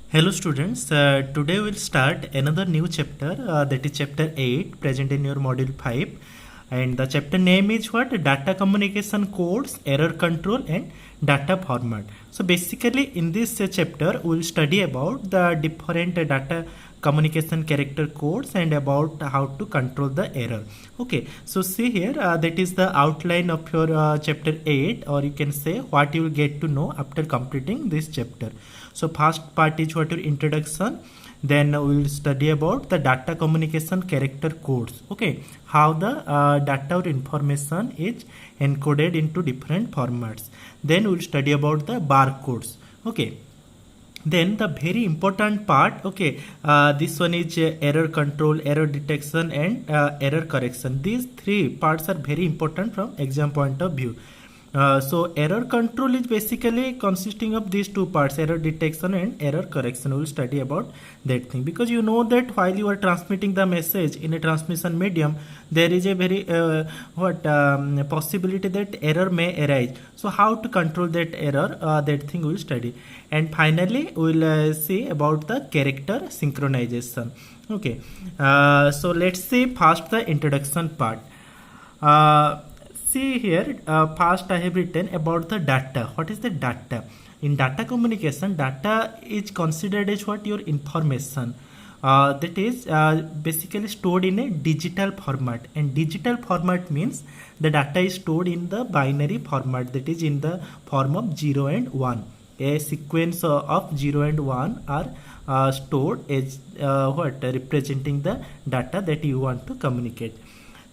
Hello students, today we'll start another new chapter that is chapter 8 present in your module 5, and the chapter name is what? Data communication codes, error control and data format. So basically in this chapter we'll study about the different data communication character codes and about how to control the error. Okay, so see here, that is the outline of your chapter 8, or you can say what you will get to know after completing this chapter. So first part is what your introduction, then we will study about the data communication character codes. Okay, how the data or information is encoded into different formats. Then we will study about the barcodes. Okay, then the very important part, okay, this one is error control, error detection and error correction. These three parts are very important from exam point of view. So error control is basically consisting of these two parts, error detection and error correction. We will study about that thing, because you know that while you are transmitting the message in a transmission medium, there is a very possibility that error may arise. So how to control that error, that thing we will study. And finally we will see about the character synchronization. Okay, so let's see first the introduction part. See here, first I have written about the data. What is the data? In data communication, data is considered as what? Your information. That is basically stored in a digital format, and digital format means the data is stored in the binary format, that is in the form of 0 and 1. A sequence of 0 and 1 are stored as representing the data that you want to communicate.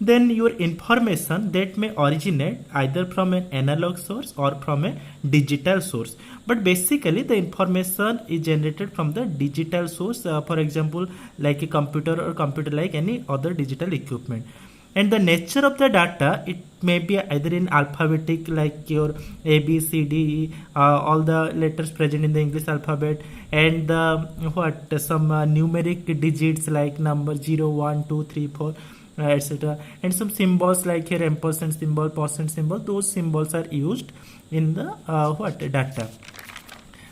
Then your information that may originate either from an analog source or from a digital source, but basically the information is generated from the digital source, for example like a computer or computer like any other digital equipment. And the nature of the data, it may be either in alphabetic like your A, B, C, D, E, all the letters present in the English alphabet, and the some numeric digits like number 0, 1, 2, 3, 4, etc., and some symbols like here ampersand symbol, percent symbol. Those symbols are used in the data.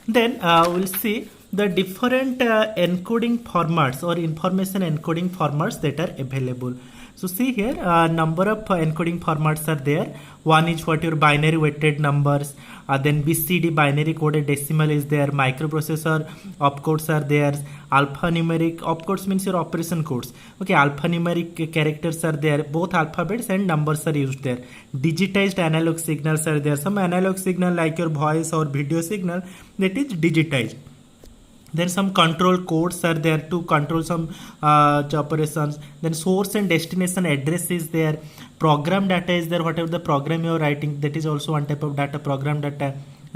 Then we'll see the different encoding formats or information encoding formats that are available. So see here, number of encoding formats are there. One is what your binary weighted numbers, then BCD binary coded decimal is there, microprocessor opcodes are there, alphanumeric opcodes means your operation codes. Okay, alphanumeric characters are there, both alphabets and numbers are used there. Digitized analog signals are there, some analog signal like your voice or video signal, that is digitized. Then some control codes are there to control some operations. Then source and destination address is there. Program data is there, whatever the program you are writing, that is also one type of data, program data.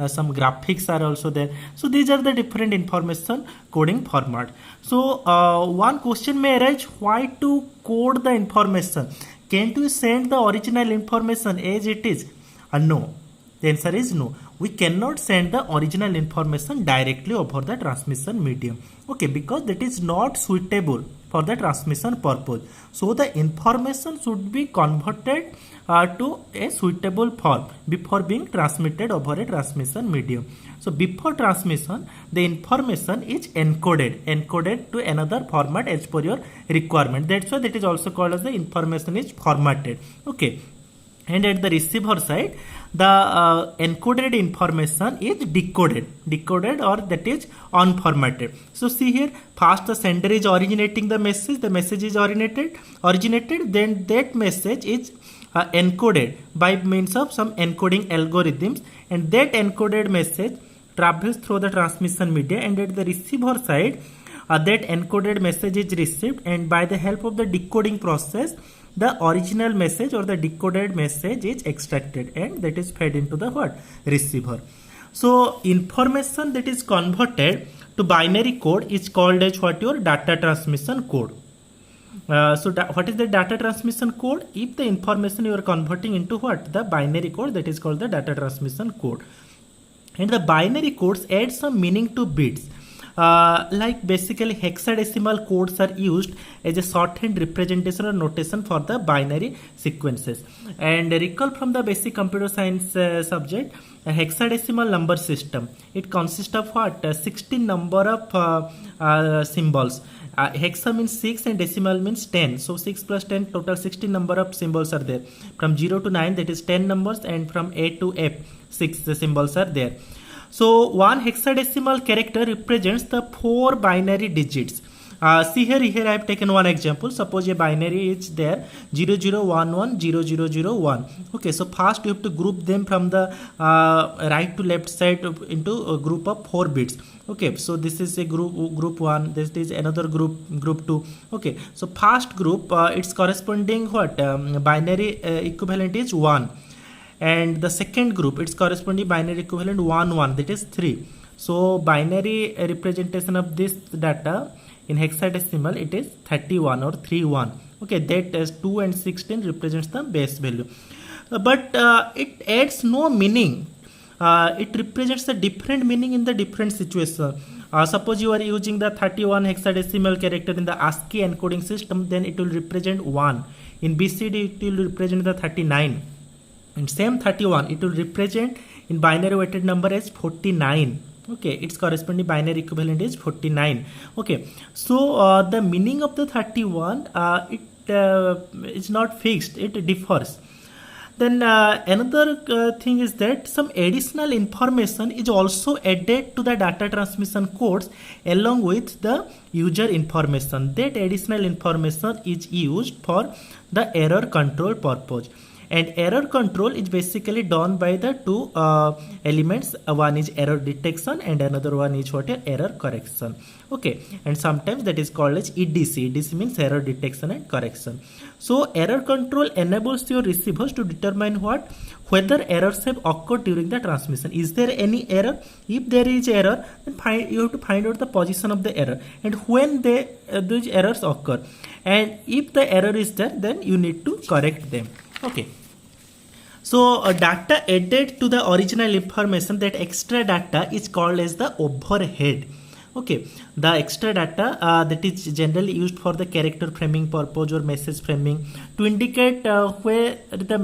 Some graphics are also there. So these are the different information coding format. So one question may arise, why to code the information? Can't you send the original information as it is? No. The answer is no. We cannot send the original information directly over the transmission medium. Okay, because that is not suitable for the transmission purpose. So the information should be converted to a suitable form before being transmitted over a transmission medium. So before transmission, the information is encoded to another format as per your requirement. That's why that is also called as the information is formatted. Okay. And at the receiver side, the encoded information is decoded or that is unformatted. So see here, first the sender is originating the message is originated, then that message is encoded by means of some encoding algorithms, and that encoded message travels through the transmission media, and at the receiver side, that encoded message is received, and by the help of the decoding process, the original message or the decoded message is extracted, and that is fed into the receiver. So information that is converted to binary code is called as your data transmission code. What is the data transmission code? If the information you are converting into the binary code, that is called the data transmission code. And the binary codes add some meaning to bits. Like basically hexadecimal codes are used as a shorthand representation or notation for the binary sequences. And recall from the basic computer science subject, a hexadecimal number system, it consists of what? 16 number of symbols. Hexa means 6 and decimal means 10. So 6 plus 10, total 16 number of symbols are there. From 0 to 9, that is 10 numbers, and from A to F, 6 the symbols are there. So one hexadecimal character represents the 4 binary digits. See here I have taken one example. Suppose a binary is there 0011 0001. Okay, so first you have to group them from the right to left side into a group of 4 bits. Okay, so this is a group 1, this is another group 2. Okay, so first group, its corresponding what binary equivalent is 1, and the second group, its corresponding binary equivalent 1 1, that is 3. So binary representation of this data in hexadecimal, it is 31 or 31. Okay, that as 2 and 16 represents the base value, but it adds no meaning. It represents the different meaning in the different situation. Suppose you are using the 31 hexadecimal character in the ASCII encoding system, then it will represent 1. In BCD, it will represent the 39. In same 31, it will represent in binary weighted number as 49. Okay, its corresponding binary equivalent is 49. Okay, so the meaning of the 31, it is not fixed, it differs. Then another thing is that some additional information is also added to the data transmission codes along with the user information. That additional information is used for the error control purpose. And error control is basically done by the two elements. One is error detection and another one is what? Error correction. Okay, and sometimes that is called as EDC. EDC means error detection and correction. So error control enables your receivers to determine what? Whether errors have occurred during the transmission. Is there any error? If there is error, then you have to find out the position of the error and when those errors occur. And if the error is there, then you need to correct them. Okay, so data added to the original information, that extra data is called as the overhead. Okay, the extra data that is generally used for the character framing purpose or message framing to indicate where the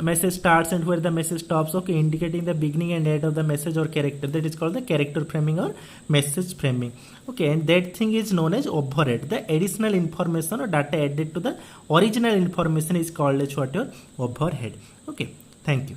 message starts and where the message stops. Okay, indicating the beginning and end of the message or character, that is called the character framing or message framing. Okay, and that thing is known as overhead. The additional information or data added to the original information is called as what? Your overhead. Okay, thank you.